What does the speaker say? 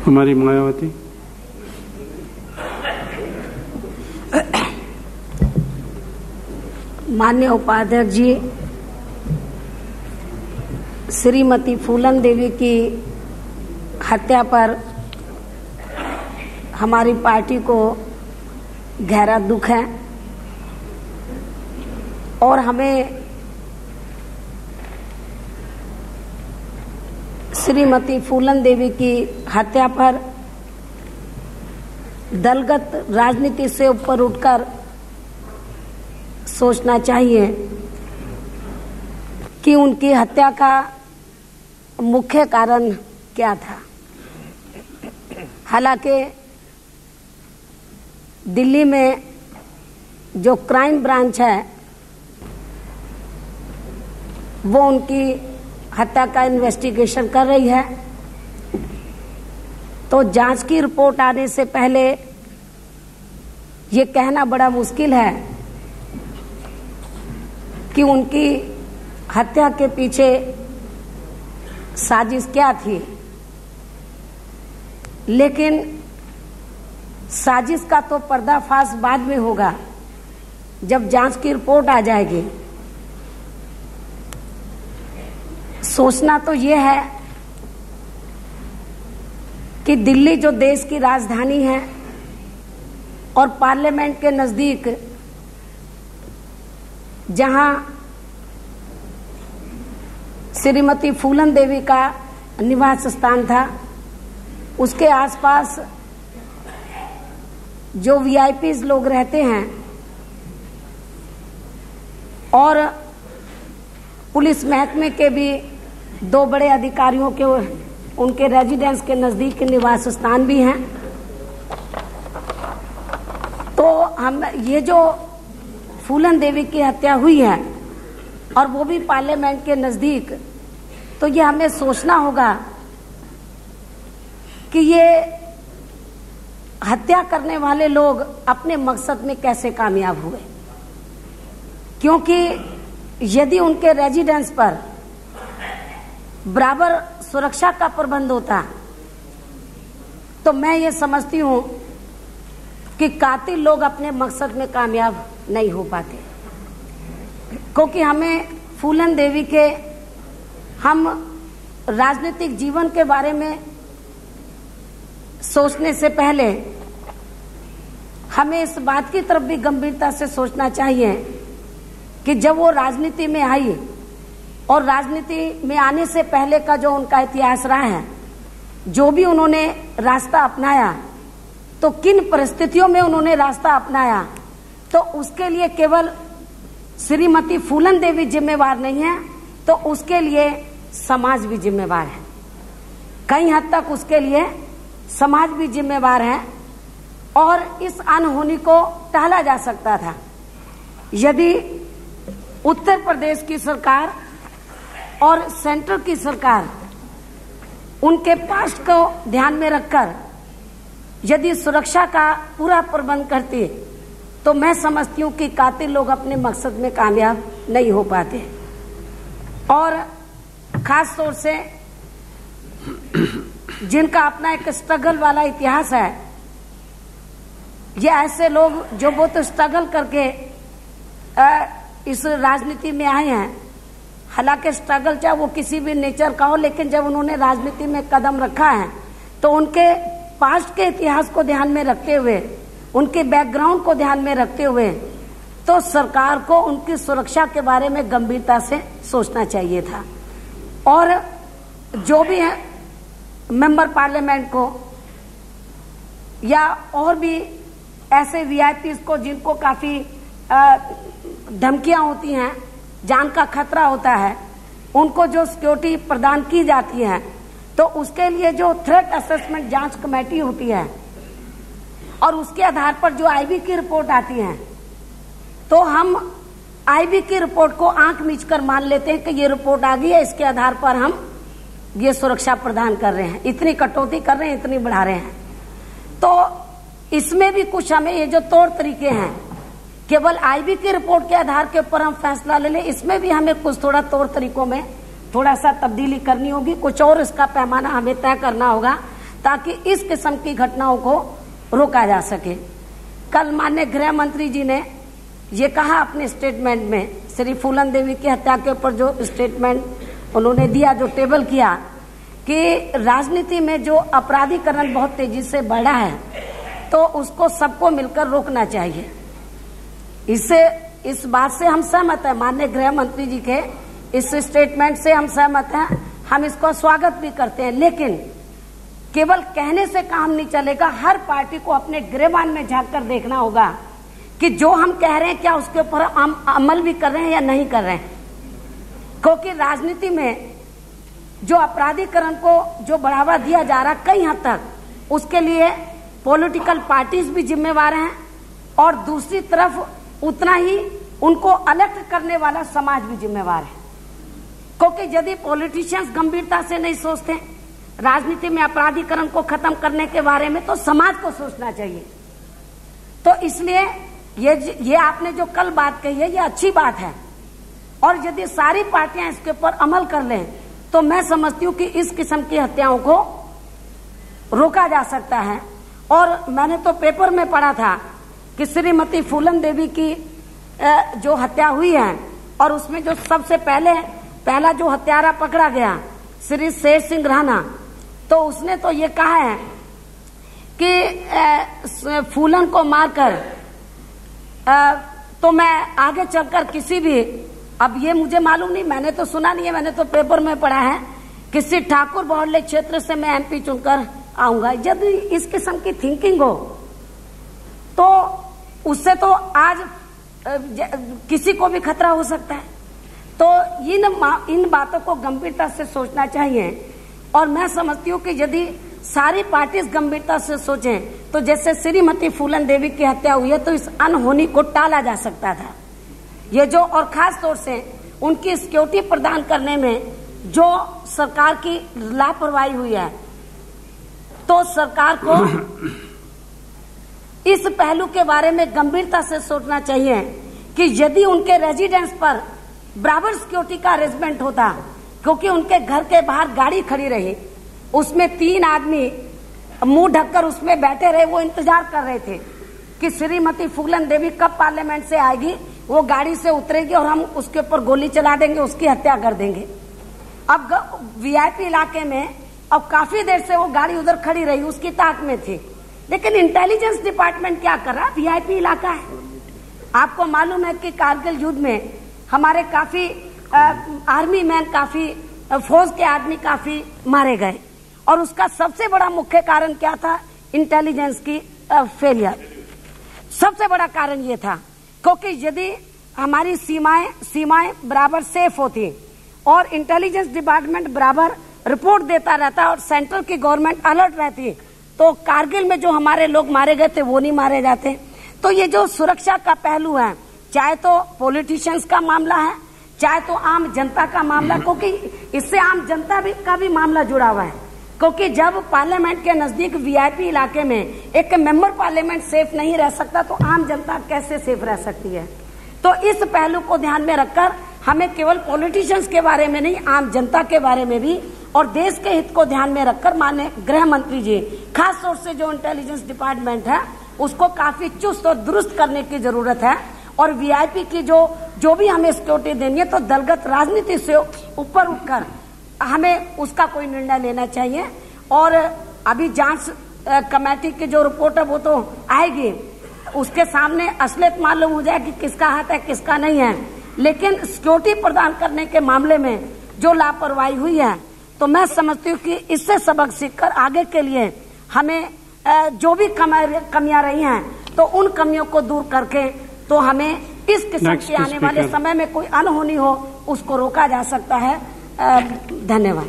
हमारी मायावती। माननीय उपाध्यक्ष जी, श्रीमती फूलन देवी की हत्या पर हमारी पार्टी को गहरा दुख है और हमें श्रीमती फूलन देवी की हत्या पर दलगत राजनीति से ऊपर उठकर सोचना चाहिए कि उनकी हत्या का मुख्य कारण क्या था। हालांकि दिल्ली में जो क्राइम ब्रांच है वो उनकी हत्या का इन्वेस्टिगेशन कर रही है, तो जांच की रिपोर्ट आने से पहले ये कहना बड़ा मुश्किल है कि उनकी हत्या के पीछे साजिश क्या थी। लेकिन साजिश का तो पर्दाफाश बाद में होगा, जब जांच की रिपोर्ट आ जाएगी। सोचना तो ये है कि दिल्ली जो देश की राजधानी है और पार्लियामेंट के नजदीक जहां श्रीमती फूलन देवी का निवास स्थान था, उसके आसपास जो वीआईपीज लोग रहते हैं और पुलिस महकमे के भी दो बड़े अधिकारियों के उनके रेजिडेंस के नजदीक निवास स्थान भी हैं। तो हम ये जो फूलन देवी की हत्या हुई है और वो भी पार्लियामेंट के नजदीक, तो ये हमें सोचना होगा कि ये हत्या करने वाले लोग अपने मकसद में कैसे कामयाब हुए। क्योंकि यदि उनके रेजिडेंस पर बराबर सुरक्षा का प्रबंध होता तो मैं ये समझती हूं कि कातिल लोग अपने मकसद में कामयाब नहीं हो पाते। क्योंकि हमें फूलन देवी के हम राजनीतिक जीवन के बारे में सोचने से पहले हमें इस बात की तरफ भी गंभीरता से सोचना चाहिए कि जब वो राजनीति में आई और राजनीति में आने से पहले का जो उनका इतिहास रहा है, जो भी उन्होंने रास्ता अपनाया, तो किन परिस्थितियों में उन्होंने रास्ता अपनाया, तो उसके लिए केवल श्रीमती फूलन देवी जिम्मेवार नहीं है, तो उसके लिए समाज भी जिम्मेवार है। कई हद तक उसके लिए समाज भी जिम्मेवार है और इस अनहोनी को टाला जा सकता था यदि उत्तर प्रदेश की सरकार और सेंटर की सरकार उनके पास्ट को ध्यान में रखकर यदि सुरक्षा का पूरा प्रबंध करती, तो मैं समझती हूँ कि कातिल लोग अपने मकसद में कामयाब नहीं हो पाते। और खास तौर से जिनका अपना एक स्ट्रगल वाला इतिहास है, ये ऐसे लोग जो बहुत स्ट्रगल करके इस राजनीति में आए हैं। हालांकि स्ट्रगल चाहे वो किसी भी नेचर का हो, लेकिन जब उन्होंने राजनीति में कदम रखा है तो उनके पास्ट के इतिहास को ध्यान में रखते हुए, उनके बैकग्राउंड को ध्यान में रखते हुए, तो सरकार को उनकी सुरक्षा के बारे में गंभीरता से सोचना चाहिए था। और जो भी है मेंबर पार्लियामेंट को या और भी ऐसे वीआईपीज को जिनको काफी धमकियां होती हैं, जान का खतरा होता है, उनको जो सिक्योरिटी प्रदान की जाती है, तो उसके लिए जो थ्रेट असेसमेंट जांच कमेटी होती है और उसके आधार पर जो आईबी की रिपोर्ट आती है, तो हम आईबी की रिपोर्ट को आंख मीचकर मान लेते हैं कि ये रिपोर्ट आ गई है, इसके आधार पर हम ये सुरक्षा प्रदान कर रहे हैं, इतनी कटौती कर रहे हैं, इतनी बढ़ा रहे हैं। तो इसमें भी कुछ हमें ये जो तौर तरीके हैं, केवल आईबी की रिपोर्ट के आधार के ऊपर हम फैसला ले लें, इसमें भी हमें कुछ थोड़ा तौर तरीकों में थोड़ा सा तब्दीली करनी होगी, कुछ और इसका पैमाना हमें तय करना होगा ताकि इस किस्म की घटनाओं को रोका जा सके। कल माननीय गृह मंत्री जी ने ये कहा अपने स्टेटमेंट में, श्री फूलन देवी की हत्या के ऊपर जो स्टेटमेंट उन्होंने दिया, जो टेबल किया, कि राजनीति में जो अपराधीकरण बहुत तेजी से बढ़ा है तो उसको सबको मिलकर रोकना चाहिए। इस बात से हम सहमत हैं, माननीय गृह मंत्री जी के इस स्टेटमेंट से हम सहमत हैं, हम इसको स्वागत भी करते हैं। लेकिन केवल कहने से काम नहीं चलेगा, हर पार्टी को अपने गिरेबान में झांक कर देखना होगा कि जो हम कह रहे हैं क्या उसके ऊपर हम अमल भी कर रहे हैं या नहीं कर रहे हैं। क्योंकि राजनीति में जो अपराधीकरण को जो बढ़ावा दिया जा रहा है कई हद तक उसके लिए पॉलिटिकल पार्टीज भी जिम्मेवार हैं और दूसरी तरफ उतना ही उनको अलर्ट करने वाला समाज भी जिम्मेवार है। क्योंकि यदि पॉलिटिशियंस गंभीरता से नहीं सोचते राजनीति में अपराधीकरण को खत्म करने के बारे में, तो समाज को सोचना चाहिए। तो इसलिए ये आपने जो कल बात कही है ये अच्छी बात है, और यदि सारी पार्टियां इसके ऊपर अमल कर लें तो मैं समझती हूँ कि इस किस्म की हत्याओं को रोका जा सकता है। और मैंने तो पेपर में पढ़ा था कि श्रीमती फूलन देवी की जो हत्या हुई है और उसमें जो सबसे पहला जो हत्यारा पकड़ा गया श्री शेर सिंह राणा, तो उसने तो ये कहा है कि फूलन को मारकर तो मैं आगे चलकर किसी भी, अब ये मुझे मालूम नहीं, मैंने तो सुना नहीं है, मैंने तो पेपर में पढ़ा है, किसी ठाकुर बाहुल्य क्षेत्र से मैं एमपी चुनकर आऊंगा। यदि इस किस्म की थिंकिंग हो तो उससे तो आज किसी को भी खतरा हो सकता है। तो इन बातों को गंभीरता से सोचना चाहिए। और मैं समझती हूँ कि यदि सारी पार्टीज गंभीरता से सोचें तो जैसे श्रीमती फूलन देवी की हत्या हुई है तो इस अनहोनी को टाला जा सकता था। ये जो, और खास तौर से उनकी सिक्योरिटी प्रदान करने में जो सरकार की लापरवाही हुई है, तो सरकार को इस पहलू के बारे में गंभीरता से सोचना चाहिए कि यदि उनके रेजिडेंस पर बराबर सिक्योरिटी का अरेंजमेंट होता, क्योंकि उनके घर के बाहर गाड़ी खड़ी रही, उसमें 3 आदमी मुंह ढककर उसमें बैठे रहे, वो इंतजार कर रहे थे कि श्रीमती फूलन देवी कब पार्लियामेंट से आएगी, वो गाड़ी से उतरेगी और हम उसके ऊपर गोली चला देंगे, उसकी हत्या कर देंगे। अब वीआईपी इलाके में अब काफी देर से वो गाड़ी उधर खड़ी रही, उसकी ताक में थी, लेकिन इंटेलिजेंस डिपार्टमेंट क्या कर रहा, वीआईपी इलाका है। आपको मालूम है कि कारगिल युद्ध में हमारे काफी आर्मी मैन, काफी फौज के आदमी काफी मारे गए, और उसका सबसे बड़ा मुख्य कारण क्या था, इंटेलिजेंस की फेलियर। सबसे बड़ा कारण ये था, क्योंकि यदि हमारी सीमाएं बराबर सेफ होती और इंटेलिजेंस डिपार्टमेंट बराबर रिपोर्ट देता रहता और सेंट्रल की गवर्नमेंट अलर्ट रहती, तो कारगिल में जो हमारे लोग मारे गए थे वो नहीं मारे जाते। तो ये जो सुरक्षा का पहलू है, चाहे तो पॉलिटिशियंस का मामला है, चाहे तो आम जनता का मामला, क्योंकि इससे आम जनता का भी मामला जुड़ा हुआ है। क्योंकि जब पार्लियामेंट के नजदीक वीआईपी इलाके में एक मेंबर पार्लियामेंट सेफ नहीं रह सकता तो आम जनता कैसे सेफ रह सकती है। तो इस पहलू को ध्यान में रखकर हमें केवल पॉलिटिशियंस के बारे में नहीं, आम जनता के बारे में भी और देश के हित को ध्यान में रखकर माननीय गृह मंत्री जी, खास तौर से जो इंटेलिजेंस डिपार्टमेंट है उसको काफी चुस्त और दुरुस्त करने की जरूरत है। और वीआईपी की जो भी हमें सिक्योरिटी देनी है तो दलगत राजनीति से ऊपर उठकर हमें उसका कोई निर्णय लेना चाहिए। और अभी जांच कमेटी की जो रिपोर्ट है वो तो आएगी, उसके सामने असलियत मालूम हो जाए कि किसका हाथ है किसका नहीं है। लेकिन सिक्योरिटी प्रदान करने के मामले में जो लापरवाही हुई है, तो मैं समझती हूँ कि इससे सबक सीखकर आगे के लिए हमें जो भी कमियां रही हैं तो उन कमियों को दूर करके तो हमें इस किस्म के आने वाले समय में कोई अनहोनी हो उसको रोका जा सकता है। धन्यवाद।